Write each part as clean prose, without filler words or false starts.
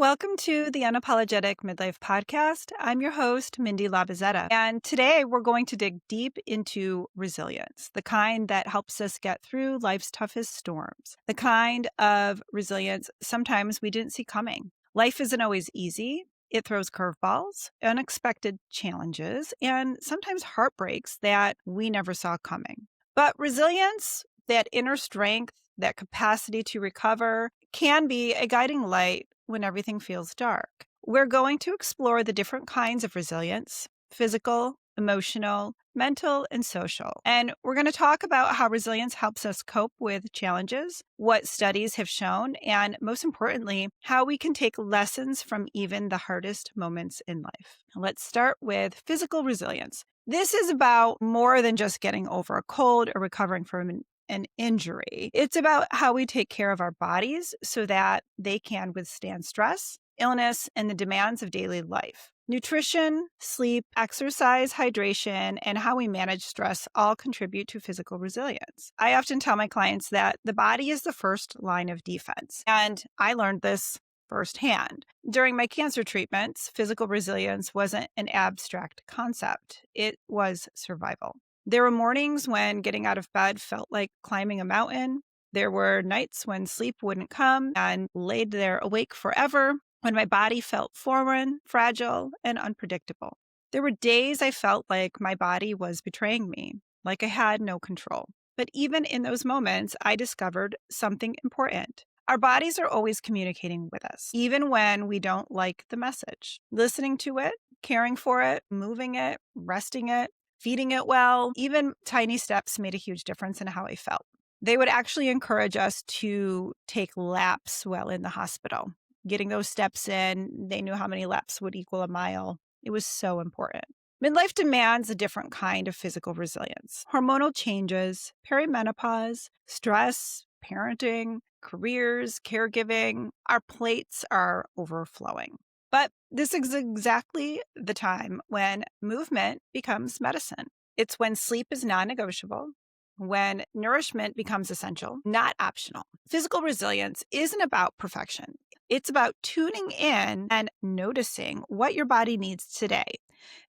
Welcome to the Unapologetic MidLife Podcast. I'm your host, Mindi Lobuzzetta. And today we're going to dig deep into resilience, the kind that helps us get through life's toughest storms, the kind of resilience sometimes we didn't see coming. Life isn't always easy. It throws curveballs, unexpected challenges, and sometimes heartbreaks that we never saw coming. But resilience, that inner strength, that capacity to recover, can be a guiding light when everything feels dark. We're going to explore the different kinds of resilience: physical, emotional, mental, and social. And we're going to talk about how resilience helps us cope with challenges, what studies have shown, and most importantly, how we can take lessons from even the hardest moments in life. Let's start with physical resilience. This is about more than just getting over a cold or recovering from an injury. It's about how we take care of our bodies so that they can withstand stress, illness, and the demands of daily life. Nutrition, sleep, exercise, hydration, and how we manage stress all contribute to physical resilience. I often tell my clients that the body is the first line of defense, and I learned this firsthand. During my cancer treatments, physical resilience wasn't an abstract concept. It was survival. There were mornings when getting out of bed felt like climbing a mountain. There were nights when sleep wouldn't come and laid there awake forever, when my body felt foreign, fragile, and unpredictable. There were days I felt like my body was betraying me, like I had no control. But even in those moments, I discovered something important. Our bodies are always communicating with us, even when we don't like the message. Listening to it, caring for it, moving it, resting it, feeding it well, even tiny steps made a huge difference in how I felt. They would actually encourage us to take laps while in the hospital. Getting those steps in, they knew how many laps would equal a mile. It was so important. Midlife demands a different kind of physical resilience. Hormonal changes, perimenopause, stress, parenting, careers, caregiving, our plates are overflowing. But this is exactly the time when movement becomes medicine. It's when sleep is non-negotiable, when nourishment becomes essential, not optional. Physical resilience isn't about perfection. It's about tuning in and noticing what your body needs today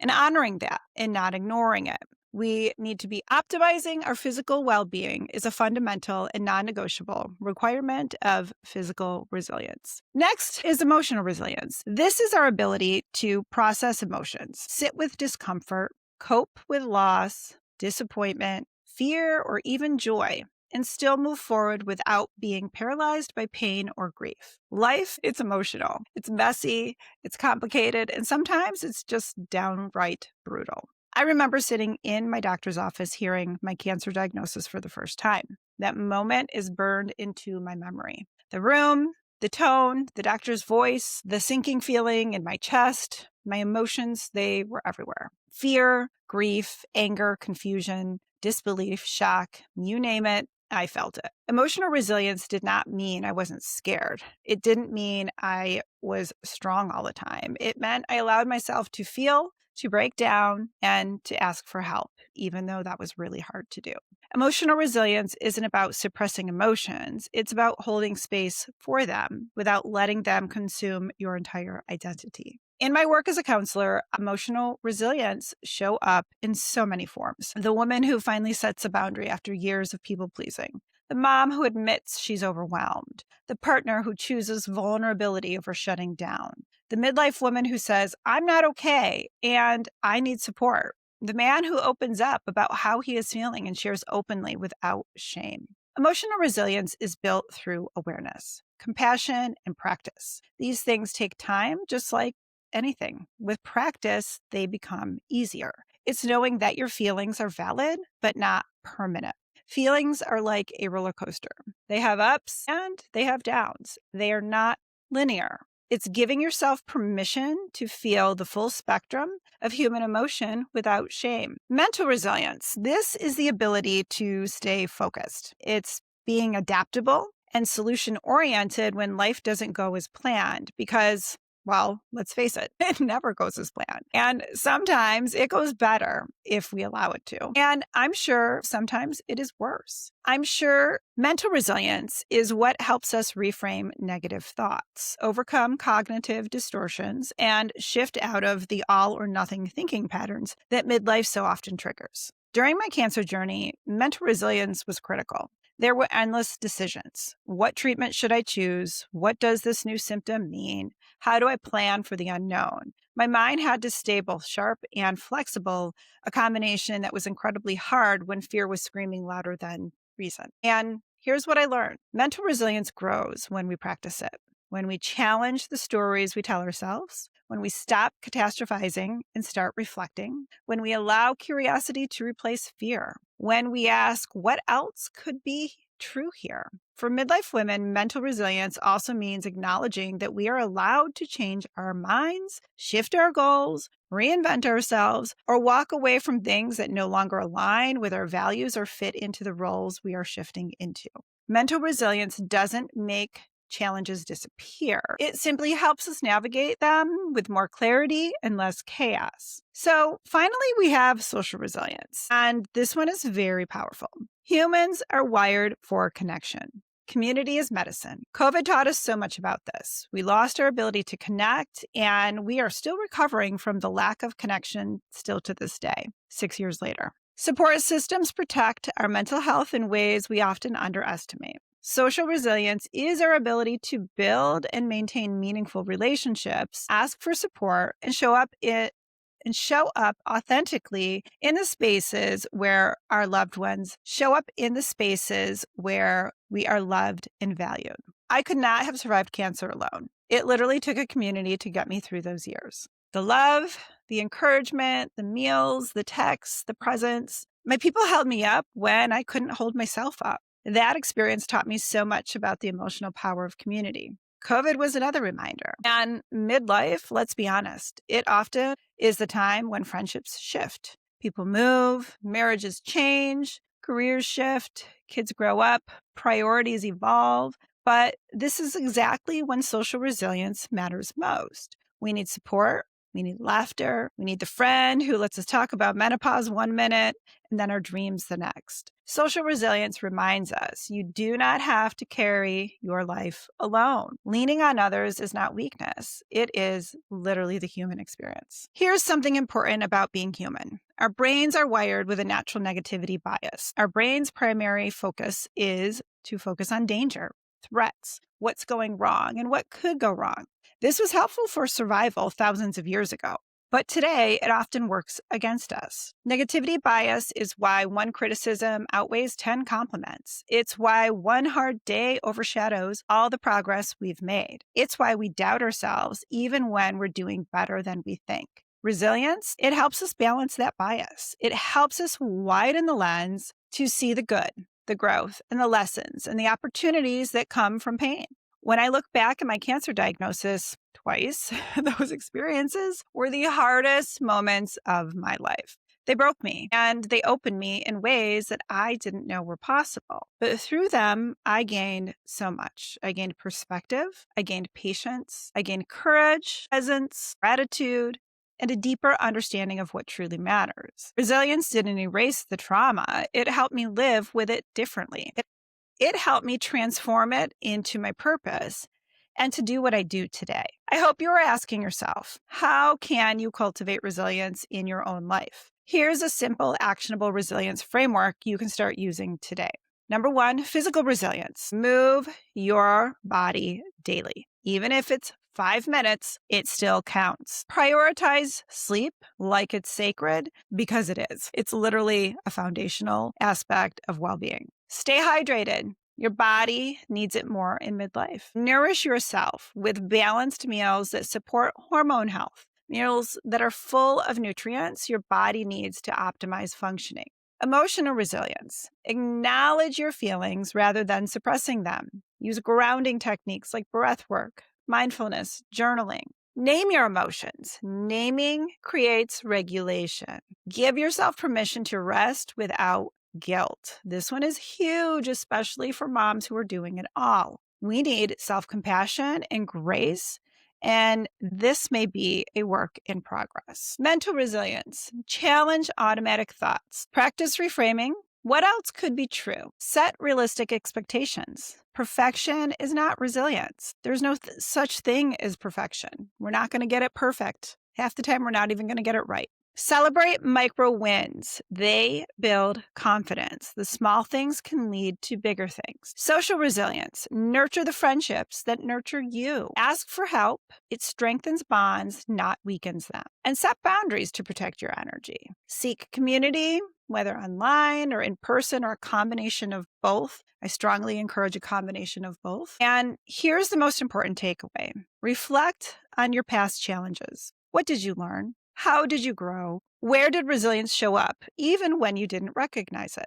and honoring that and not ignoring it. We need to be optimizing our physical well-being is a fundamental and non-negotiable requirement of physical resilience. Next is emotional resilience. This is our ability to process emotions, sit with discomfort, cope with loss, disappointment, fear, or even joy, and still move forward without being paralyzed by pain or grief. Life, it's emotional. It's messy, it's complicated, and sometimes it's just downright brutal. I remember sitting in my doctor's office hearing my cancer diagnosis for the first time. That moment is burned into my memory. The room, the tone, the doctor's voice, the sinking feeling in my chest, my emotions, they were everywhere. Fear, grief, anger, confusion, disbelief, shock, you name it, I felt it. Emotional resilience did not mean I wasn't scared. It didn't mean I was strong all the time. It meant I allowed myself to feel, to break down, and to ask for help, even though that was really hard to do. Emotional resilience isn't about suppressing emotions. It's about holding space for them without letting them consume your entire identity. In my work as a counselor, emotional resilience show up in so many forms. The woman who finally sets a boundary after years of people pleasing. The mom who admits she's overwhelmed. The partner who chooses vulnerability over shutting down. The midlife woman who says, I'm not okay and I need support. The man who opens up about how he is feeling and shares openly without shame. Emotional resilience is built through awareness, compassion, and practice. These things take time, just like anything. With practice, they become easier. It's knowing that your feelings are valid, but not permanent. Feelings are like a roller coaster. They have ups and they have downs. They are not linear. It's giving yourself permission to feel the full spectrum of human emotion without shame. Mental resilience. This is the ability to stay focused. It's being adaptable and solution-oriented when life doesn't go as planned, because Well, let's face it, it never goes as planned. And sometimes it goes better if we allow it to. And I'm sure sometimes it is worse. I'm sure mental resilience is what helps us reframe negative thoughts, overcome cognitive distortions, and shift out of the all or nothing thinking patterns that midlife so often triggers. During my cancer journey, mental resilience was critical. There were endless decisions. What treatment should I choose? What does this new symptom mean? How do I plan for the unknown? My mind had to stay both sharp and flexible, a combination that was incredibly hard when fear was screaming louder than reason. And here's what I learned. Mental resilience grows when we practice it, when we challenge the stories we tell ourselves, when we stop catastrophizing and start reflecting, when we allow curiosity to replace fear, when we ask what else could be true here. For midlife women, mental resilience also means acknowledging that we are allowed to change our minds, shift our goals, reinvent ourselves, or walk away from things that no longer align with our values or fit into the roles we are shifting into. Mental resilience doesn't make challenges disappear. It simply helps us navigate them with more clarity and less chaos. So finally, we have social resilience, and this one is very powerful. Humans are wired for connection. Community is medicine. COVID taught us so much about this. We lost our ability to connect, and we are still recovering from the lack of connection still to this day, 6 years later. Support systems protect our mental health in ways we often underestimate. Social resilience is our ability to build and maintain meaningful relationships, ask for support, and show up authentically in the spaces where our loved ones show up in the spaces where we are loved and valued. I could not have survived cancer alone. It literally took a community to get me through those years. The love, the encouragement, the meals, the texts, the presents. My people held me up when I couldn't hold myself up. That experience taught me so much about the emotional power of community. COVID was another reminder. And midlife, let's be honest, it often is the time when friendships shift. People move, marriages change, careers shift, kids grow up, priorities evolve. But this is exactly when social resilience matters most. We need support. We need laughter. We need the friend who lets us talk about menopause 1 minute and then our dreams the next. Social resilience reminds us you do not have to carry your life alone. Leaning on others is not weakness. It is literally the human experience. Here's something important about being human. Our brains are wired with a natural negativity bias. Our brain's primary focus is to focus on danger, threats, what's going wrong, and what could go wrong. This was helpful for survival thousands of years ago, but today it often works against us. Negativity bias is why one criticism outweighs 10 compliments. It's why one hard day overshadows all the progress we've made. It's why we doubt ourselves even when we're doing better than we think. Resilience, it helps us balance that bias. It helps us widen the lens to see the good, the growth, and the lessons and the opportunities that come from pain. When I look back at my cancer diagnosis twice, those experiences were the hardest moments of my life. They broke me and they opened me in ways that I didn't know were possible. But through them, I gained so much. I gained perspective, I gained patience, I gained courage, presence, gratitude, and a deeper understanding of what truly matters. Resilience didn't erase the trauma. It helped me live with it differently. It helped me transform it into my purpose and to do what I do today. I hope you are asking yourself, how can you cultivate resilience in your own life? Here's a simple, actionable resilience framework you can start using today. Number 1, physical resilience. Move your body daily. Even if it's 5 minutes, it still counts. Prioritize sleep like it's sacred because it is. It's literally a foundational aspect of well-being. Stay hydrated. Your body needs it more in midlife. Nourish yourself with balanced meals that support hormone health. Meals that are full of nutrients your body needs to optimize functioning. Emotional resilience. Acknowledge your feelings rather than suppressing them. Use grounding techniques like breath work, mindfulness, journaling. Name your emotions. Naming creates regulation. Give yourself permission to rest without guilt. This one is huge, especially for moms who are doing it all. We need self-compassion and grace, and this may be a work in progress. Mental resilience. Challenge automatic thoughts. Practice reframing. What else could be true? Set realistic expectations. Perfection is not resilience. There's no such thing as perfection. We're not going to get it perfect. Half the time, we're not even going to get it right. Celebrate micro wins. They build confidence. The small things can lead to bigger things. Social resilience. Nurture the friendships that nurture you. Ask for help. It strengthens bonds, not weakens them. And set boundaries to protect your energy. Seek community, whether online or in person or a combination of both. I strongly encourage a combination of both. And here's the most important takeaway. Reflect on your past challenges. What did you learn? How did you grow? Where did resilience show up, even when you didn't recognize it?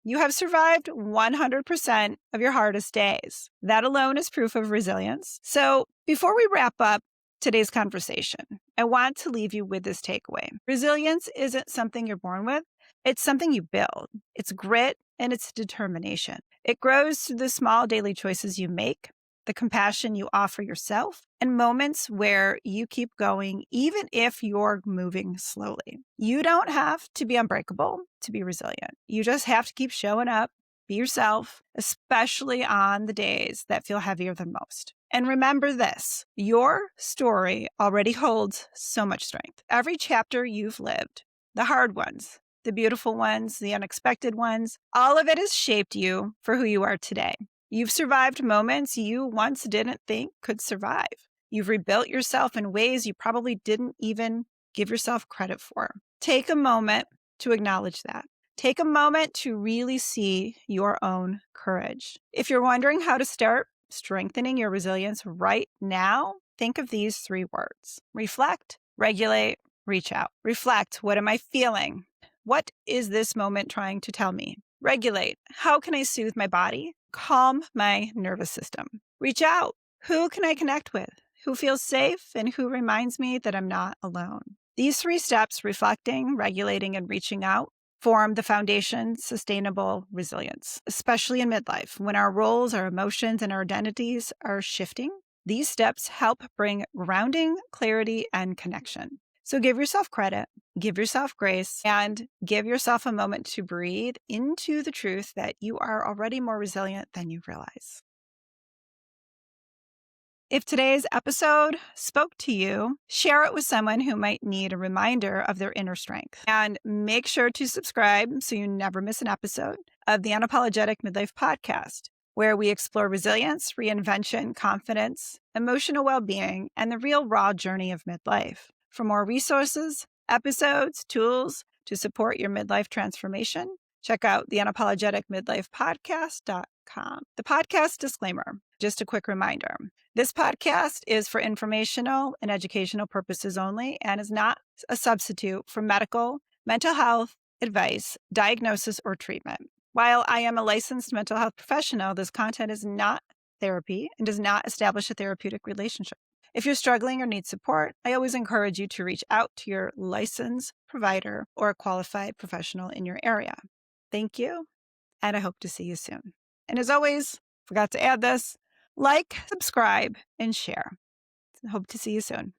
You have survived 100% of your hardest days. That alone is proof of resilience. So before we wrap up today's conversation, I want to leave you with this takeaway. Resilience isn't something you're born with. It's something you build. It's grit and it's determination. It grows through the small daily choices you make, the compassion you offer yourself, and moments where you keep going, even if you're moving slowly. You don't have to be unbreakable to be resilient. You just have to keep showing up, be yourself, especially on the days that feel heavier than most. And remember this, your story already holds so much strength. Every chapter you've lived, the hard ones, the beautiful ones, the unexpected ones, all of it has shaped you for who you are today. You've survived moments you once didn't think could survive. You've rebuilt yourself in ways you probably didn't even give yourself credit for. Take a moment to acknowledge that. Take a moment to really see your own courage. If you're wondering how to start strengthening your resilience right now, think of these 3 words. Reflect, regulate, reach out. Reflect, what am I feeling? What is this moment trying to tell me? Regulate, how can I soothe my body? Calm my nervous system. Reach out. Who can I connect with? Who feels safe and who reminds me that I'm not alone? These 3 steps, reflecting, regulating, and reaching out, form the foundation sustainable resilience, especially in midlife when our roles, our emotions, and our identities are shifting. These steps help bring grounding, clarity, and connection. So give yourself credit, give yourself grace, and give yourself a moment to breathe into the truth that you are already more resilient than you realize. If today's episode spoke to you, share it with someone who might need a reminder of their inner strength. And make sure to subscribe so you never miss an episode of the Unapologetic MidLife Podcast, where we explore resilience, reinvention, confidence, emotional well-being, and the real raw journey of midlife. For more resources, episodes, tools to support your midlife transformation, check out the Unapologetic MidLife Podcast.com. The podcast disclaimer, just a quick reminder. This podcast is for informational and educational purposes only and is not a substitute for medical, mental health, advice, diagnosis, or treatment. While I am a licensed mental health professional, this content is not therapy and does not establish a therapeutic relationship. If you're struggling or need support, I always encourage you to reach out to your licensed provider or a qualified professional in your area. Thank you, and I hope to see you soon. And as always, forgot to add this, like, subscribe, and share. Hope to see you soon.